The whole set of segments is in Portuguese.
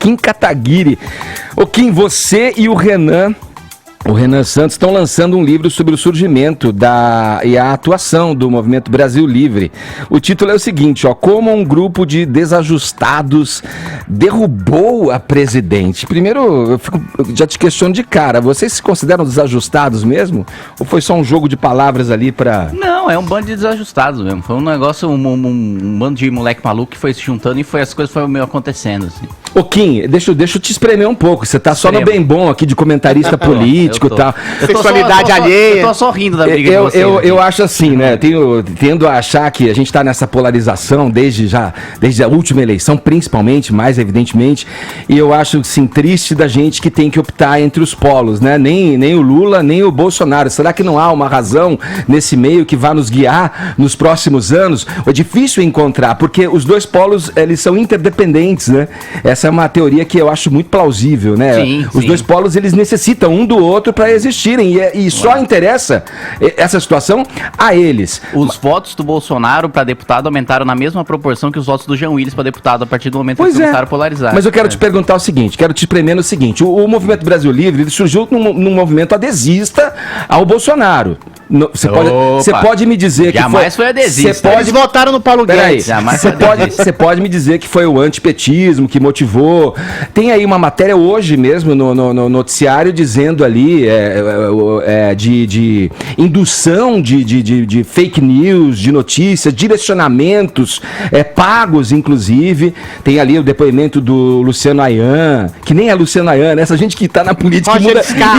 Kim Kataguiri. Ô Kim, você e o Renan Santos estão lançando um livro sobre o surgimento e a atuação do Movimento Brasil Livre. O título é o seguinte, como um grupo de desajustados derrubou a presidente. Primeiro, eu já te questiono de cara, vocês se consideram desajustados mesmo? Ou foi só um jogo de palavras ali pra... Não, é um bando de desajustados mesmo. Foi um negócio, um bando de moleque maluco que foi se juntando e as coisas foram meio acontecendo, assim. Ô Kim, deixa eu te espremer um pouco. Você tá só no bem bom aqui de comentarista político e tal. Sexualidade alheia. Eu tô só rindo da briga de vocês. Eu acho assim, né? Tendo a achar que a gente tá nessa polarização desde a última eleição, principalmente, mais evidentemente. E eu acho, assim, triste da gente que tem que optar entre os polos, né? Nem o Lula, nem o Bolsonaro. Será que não há uma razão nesse meio que vá nos guiar nos próximos anos? É difícil encontrar, porque os dois polos, eles são interdependentes, né? Essa é uma teoria que eu acho muito plausível, né? Sim, os dois polos, eles necessitam um do outro para existirem e só interessa essa situação a eles. Os votos do Bolsonaro para deputado aumentaram na mesma proporção que os votos do Jean Willis para deputado a partir do momento que eles começaram a polarizar. Mas eu quero te perguntar o seguinte, quero te premer no seguinte, o Movimento Brasil Livre, ele surgiu num movimento adesista ao Bolsonaro. Você pode me dizer que jamais foi adesista. Eles votaram no Paulo Guedes. Você pode me dizer que foi o antipetismo que motivou. Tem aí uma matéria hoje mesmo no noticiário dizendo ali de indução de fake news, de notícias, direcionamentos pagos, inclusive. Tem ali o depoimento do Luciano Ayan, que nem é Luciano Ayan, né? Essa gente que tá na política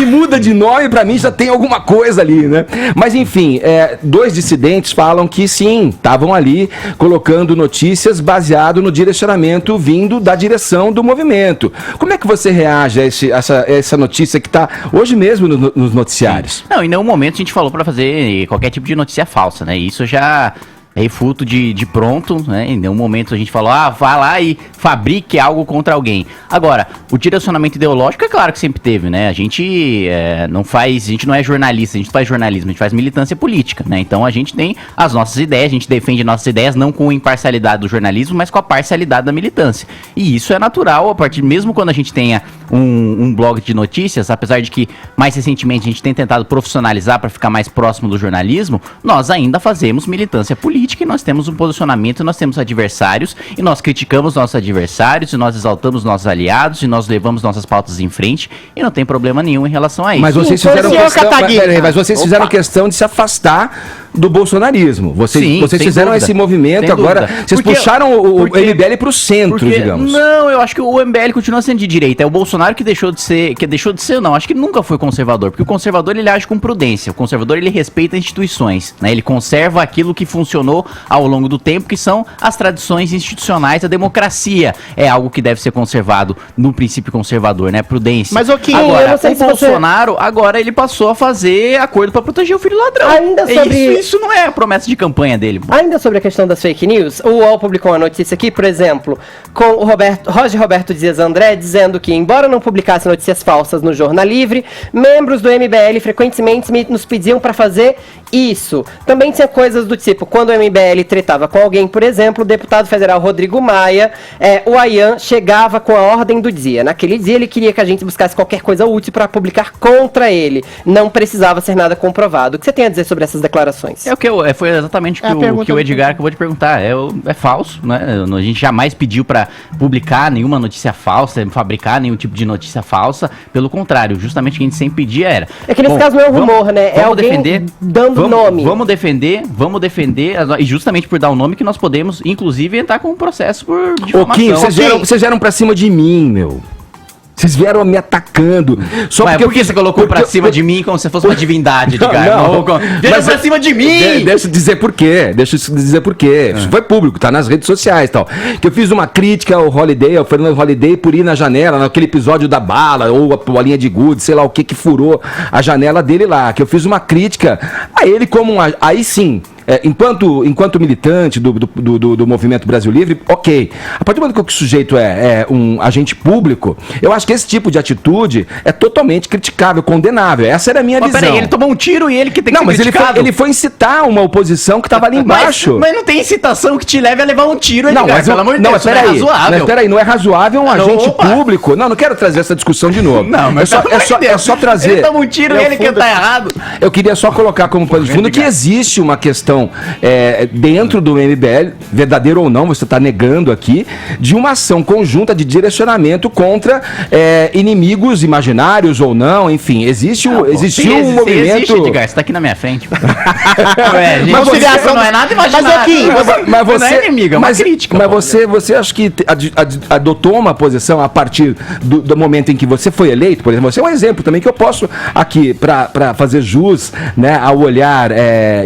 e muda de nome, pra mim já tem alguma coisa ali, né? Mas enfim, dois dissidentes falam que sim, estavam ali colocando notícias baseado no direcionamento vindo da direção do movimento. Como é que você reage a essa notícia que está hoje mesmo nos noticiários? Não, em nenhum momento a gente falou para fazer qualquer tipo de notícia falsa, né? Isso já é refuto de pronto, né? Em nenhum momento a gente falou, vá lá e fabrique algo contra alguém. Agora, o direcionamento ideológico é claro que sempre teve, né? A gente não é jornalista, a gente não faz jornalismo, a gente faz militância política, né? Então a gente tem as nossas ideias, a gente defende nossas ideias não com a imparcialidade do jornalismo, mas com a parcialidade da militância. E isso é natural, mesmo quando a gente tenha um blog de notícias, apesar de que mais recentemente a gente tem tentado profissionalizar para ficar mais próximo do jornalismo, nós ainda fazemos militância política e nós temos um posicionamento, nós temos adversários e nós criticamos nossos adversários e nós exaltamos nossos aliados e nós levamos nossas pautas em frente e não tem problema nenhum em relação a isso. Mas vocês fizeram questão de se afastar do bolsonarismo. Vocês fizeram dúvida, esse movimento agora. Vocês puxaram o MBL para o centro, digamos. Não, eu acho que o MBL continua sendo de direita. É o Bolsonaro que deixou de ser, não. Acho que nunca foi conservador, porque o conservador ele age com prudência. O conservador ele respeita instituições, né? Ele conserva aquilo que funcionou ao longo do tempo, que são as tradições institucionais, a democracia é algo que deve ser conservado no princípio conservador, né? Prudência. Mas agora, o Bolsonaro, agora ele passou a fazer acordo para proteger o filho ladrão. Ainda sobre... Isso não é a promessa de campanha dele. Ainda sobre a questão das fake news, o UOL publicou uma notícia aqui, por exemplo, com o Roger Roberto Dias André, dizendo que, embora não publicasse notícias falsas no Jornal Livre, membros do MBL frequentemente nos pediam para fazer isso. Também tinha coisas do tipo, quando o MBL tretava com alguém, por exemplo, o deputado federal Rodrigo Maia, o Ayan chegava com a ordem do dia. Naquele dia ele queria que a gente buscasse qualquer coisa útil para publicar contra ele. Não precisava ser nada comprovado. O que você tem a dizer sobre essas declarações? Foi exatamente o que o Edgar acabou de perguntar. É falso, né? A gente jamais pediu para publicar nenhuma notícia falsa, fabricar nenhum tipo de notícia falsa. Pelo contrário, justamente o que a gente sempre pedia era... É que nesse caso não é um rumor, né? É alguém defender, dando nome. Vamos defender, e justamente por dar o nome que nós podemos, inclusive, entrar com um processo por difamação. Kim, vocês vieram pra cima de mim, meu. Vocês vieram me atacando. Só porque por que você colocou pra cima de mim como se fosse uma divindade, Edgar? Vieram pra cima de mim! Deixa eu dizer por quê. Isso foi público, tá nas redes sociais e tal. Que eu fiz uma crítica ao Fernando Holliday, por ir na janela, naquele episódio da bala, ou a bolinha de gude, sei lá o que furou a janela dele lá. Que eu fiz uma crítica a ele como aí sim, enquanto militante do Movimento Brasil Livre, ok. A partir do momento que o sujeito é um agente público, eu acho que esse tipo de atitude é totalmente criticável, condenável. Essa era a minha visão. Peraí, ele tomou um tiro e ele que tem que ser criticado. Ele foi incitar uma oposição que estava ali embaixo. Mas não tem incitação que te leve a levar um tiro, Edgar, pelo amor de Deus, isso não é razoável. Mas peraí, não é razoável um agente público? Não quero trazer essa discussão de novo. Não, mas é só trazer... Ele toma um tiro e ele que tá errado. Eu queria só colocar como pano de fundo que existe uma questão dentro do MBL, verdadeiro ou não, você está negando aqui, de uma ação conjunta de direcionamento contra inimigos imaginários ou não, enfim, existiu um movimento... Existe, Edgar, você tá aqui na minha frente. Mas você não é nada imaginário. Mas você não é inimigo, é uma crítica. Mas você acha que adotou uma posição a partir do momento em que você foi eleito, por exemplo? Você é um exemplo também que eu posso aqui, para fazer jus, né, ao olhar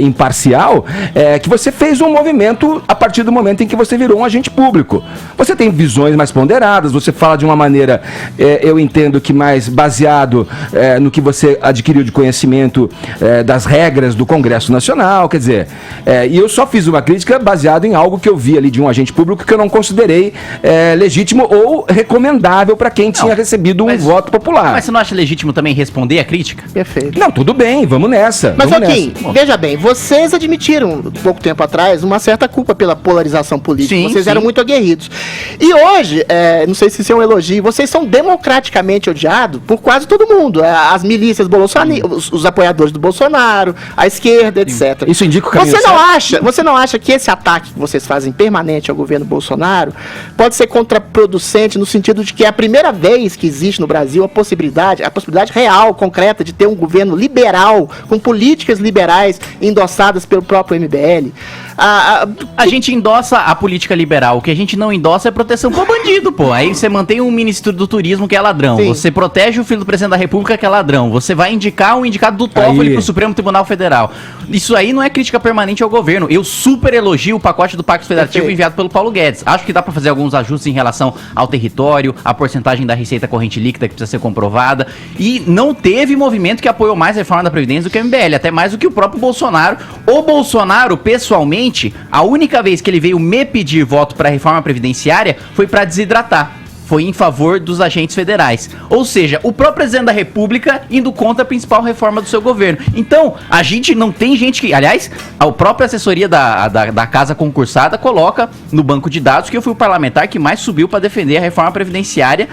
imparcial, que você fez um movimento a partir do momento em que você virou um agente público. Você tem visões mais ponderadas, você fala de uma maneira, eu entendo que mais baseado no que você adquiriu de conhecimento das regras do Congresso Nacional, quer dizer, e eu só fiz uma crítica baseada em algo que eu vi ali de um agente público que eu não considerei legítimo ou recomendável para quem tinha recebido um voto popular. Mas você não acha legítimo também responder a crítica? Perfeito. Não, tudo bem, vamos nessa. Mas, Joaquim, veja bem, vocês admitiram, pouco tempo atrás, uma certa culpa pela polarização política. Sim, vocês eram muito aguerridos. E hoje, não sei se isso é um elogio, vocês são democraticamente odiados por quase todo mundo. As milícias bolsonaristas, os apoiadores do Bolsonaro, a esquerda, etc. Isso indica o caminho Você não acha que esse ataque que vocês fazem permanente ao governo Bolsonaro pode ser contraproducente no sentido de que é a primeira vez que existe no Brasil a possibilidade real, concreta, de ter um governo liberal, com políticas liberais endossadas pelo próprio MBL? A gente endossa a política liberal, o que a gente não endossa é proteção pro bandido, pô. Aí você mantém um ministro do turismo que é ladrão, Sim. Você protege o filho do presidente da república que é ladrão, você vai indicar um indicado do Toffoli pro Supremo Tribunal Federal. Isso aí não é crítica permanente ao governo. Eu super elogio o pacote do Pacto Federativo enviado pelo Paulo Guedes. Acho que dá pra fazer alguns ajustes em relação ao território, a porcentagem da receita corrente líquida que precisa ser comprovada. E não teve movimento que apoiou mais a reforma da Previdência do que o MBL, até mais do que o próprio Bolsonaro. O Bolsonaro, pessoalmente, a única vez que ele veio me pedir voto pra reforma previdenciária foi pra desidratar. Foi em favor dos agentes federais. Ou seja, o próprio presidente da República indo contra a principal reforma do seu governo. Então, a gente não tem gente que... Aliás, a própria assessoria da casa concursada coloca no banco de dados que eu fui o parlamentar que mais subiu para defender a reforma previdenciária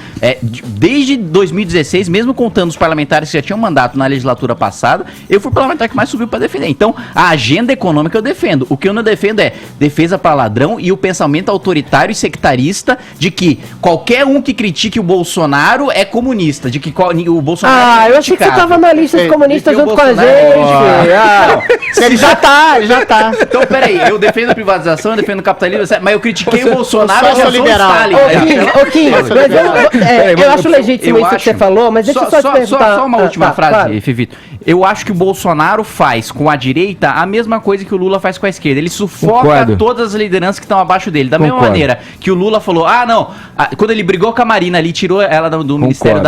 desde 2016, mesmo contando os parlamentares que já tinham mandato na legislatura passada, eu fui o parlamentar que mais subiu para defender. Então, a agenda econômica eu defendo. O que eu não defendo é defesa para ladrão e o pensamento autoritário e sectarista de que qualquer um que critique o Bolsonaro é comunista, de que o Bolsonaro eu achei que você tava na lista dos comunistas junto com a gente. Ele já tá. Então, peraí, eu defendo a privatização, eu defendo o capitalismo, mas eu critiquei o Bolsonaro, eu sou liberal. Eu acho legítimo isso que você falou, mas deixa eu só te perguntar. Só uma última frase, Fivito. Eu acho que o Bolsonaro faz com a direita a mesma coisa que o Lula faz com a esquerda. Ele sufoca todas as lideranças que estão abaixo dele. Da mesma maneira que o Lula falou, quando ele brigou com a Marina ali, tirou ela do Ministério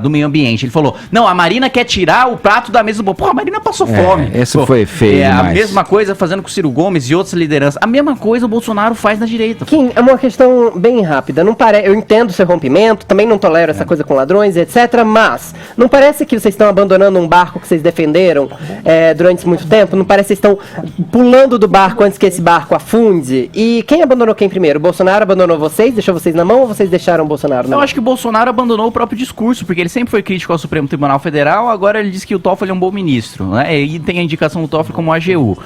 do Meio Ambiente. Ele falou, não, a Marina quer tirar o prato da mesa do bolo. Pô, a Marina passou fome. Isso foi feio a mesma coisa fazendo com o Ciro Gomes e outras lideranças. A mesma coisa o Bolsonaro faz na direita. Kim, é uma questão bem rápida. Eu entendo o seu rompimento, também não tolero essa coisa com ladrões, etc. Mas não parece que vocês estão abandonando um barco que vocês defenderam durante muito tempo? Não parece que vocês estão pulando do barco antes que esse barco afunde? E quem abandonou quem primeiro? O Bolsonaro abandonou vocês, deixou vocês na mão, ou vocês deixaram o Bolsonaro na mão? Eu acho que o Bolsonaro abandonou o próprio discurso, porque ele sempre foi crítico ao Supremo Tribunal Federal, agora ele diz que o Toffoli é um bom ministro, né? E tem a indicação do Toffoli como AGU.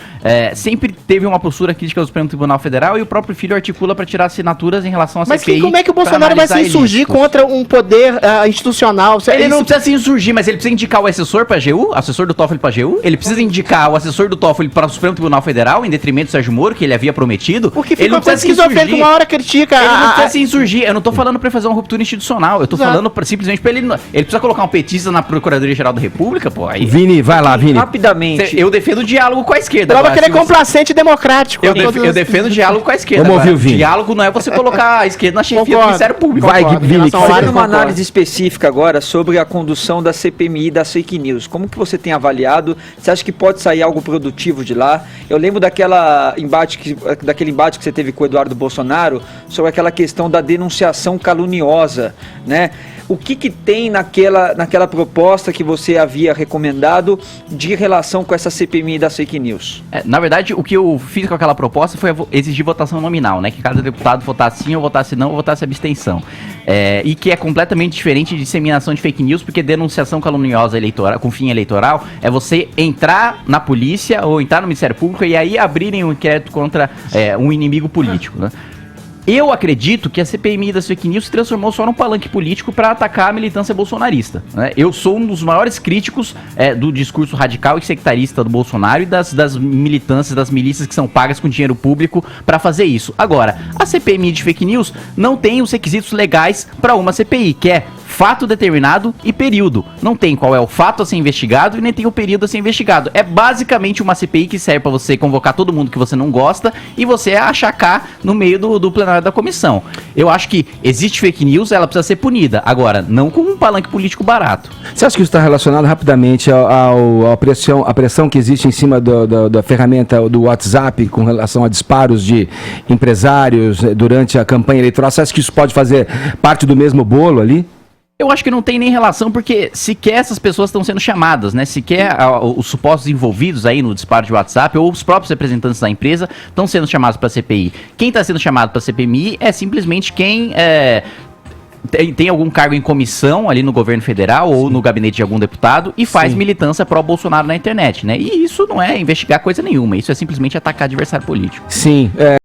Sempre teve uma postura crítica ao Supremo Tribunal Federal e o próprio filho articula para tirar assinaturas em relação à CPI. Mas como é que o Bolsonaro vai se insurgir contra um poder institucional? Ele não precisa se insurgir, mas ele precisa indicar o assessor para a AGU, assessor do Toffoli para a AGU. Ele precisa indicar o assessor do Toffoli para o Supremo Tribunal Federal, em detrimento do Sérgio Moro, que ele havia prometido. Porque ele não precisa se insurgir. Uma hora critica ele não precisa se insurgir. Eu não tô falando falando pra ele fazer uma ruptura institucional. Eu tô Exato. falando simplesmente pra ele... Ele precisa colocar um petista na Procuradoria-Geral da República, pô. Aí, Vini, vai lá, Vini. Rapidamente. eu defendo o diálogo com a esquerda. Prova que ele é Se você- complacente e democrático. Eu defendo o diálogo com a esquerda. Vamos ouvir Agora, o Vini. diálogo não é você colocar a esquerda na chefia do Concordo. Ministério Público. Vai, Concordo, Vini, em relação ao faz- Mário, Fazendo uma concordo. análise específica agora sobre a condução da CPMI e das fake news. Como que você tem avaliado? Você acha que pode sair algo produtivo de lá? Eu lembro daquele embate que você teve com o Eduardo Bolsonaro sobre aquela questão da denunciação caluniosa, né? O que tem naquela proposta que você havia recomendado de relação com essa CPMI das fake news? Na verdade, o que eu fiz com aquela proposta foi exigir votação nominal, né? Que cada deputado votasse sim, ou votasse não, ou votasse abstenção. E que é completamente diferente de disseminação de fake news, porque denunciação caluniosa eleitoral, com fim eleitoral é você entrar na polícia ou entrar no Ministério Público e aí abrirem um inquérito contra um inimigo político, né? Eu acredito que a CPMI das fake news se transformou só num palanque político para atacar a militância bolsonarista, né? Eu sou um dos maiores críticos do discurso radical e sectarista do Bolsonaro e das militâncias, das milícias que são pagas com dinheiro público para fazer isso. Agora, a CPMI de fake news não tem os requisitos legais para uma CPI, que é fato determinado e período. Não tem qual é o fato a ser investigado e nem tem o período a ser investigado. É basicamente uma CPI que serve para você convocar todo mundo que você não gosta e você achacar no meio do plenário da comissão. Eu acho que existe fake news, ela precisa ser punida. Agora, não com um palanque político barato. Você acha que isso está relacionado rapidamente à pressão que existe em cima da ferramenta do WhatsApp com relação a disparos de empresários durante a campanha eleitoral? Você acha que isso pode fazer parte do mesmo bolo ali? Eu acho que não tem nem relação, porque sequer essas pessoas estão sendo chamadas, né? Sequer os supostos envolvidos aí no disparo de WhatsApp ou os próprios representantes da empresa estão sendo chamados para a CPI. Quem está sendo chamado para a CPMI é simplesmente quem tem algum cargo em comissão ali no governo federal ou no gabinete de algum deputado e faz militância pró-Bolsonaro na internet, né? E isso não é investigar coisa nenhuma, isso é simplesmente atacar adversário político. Sim.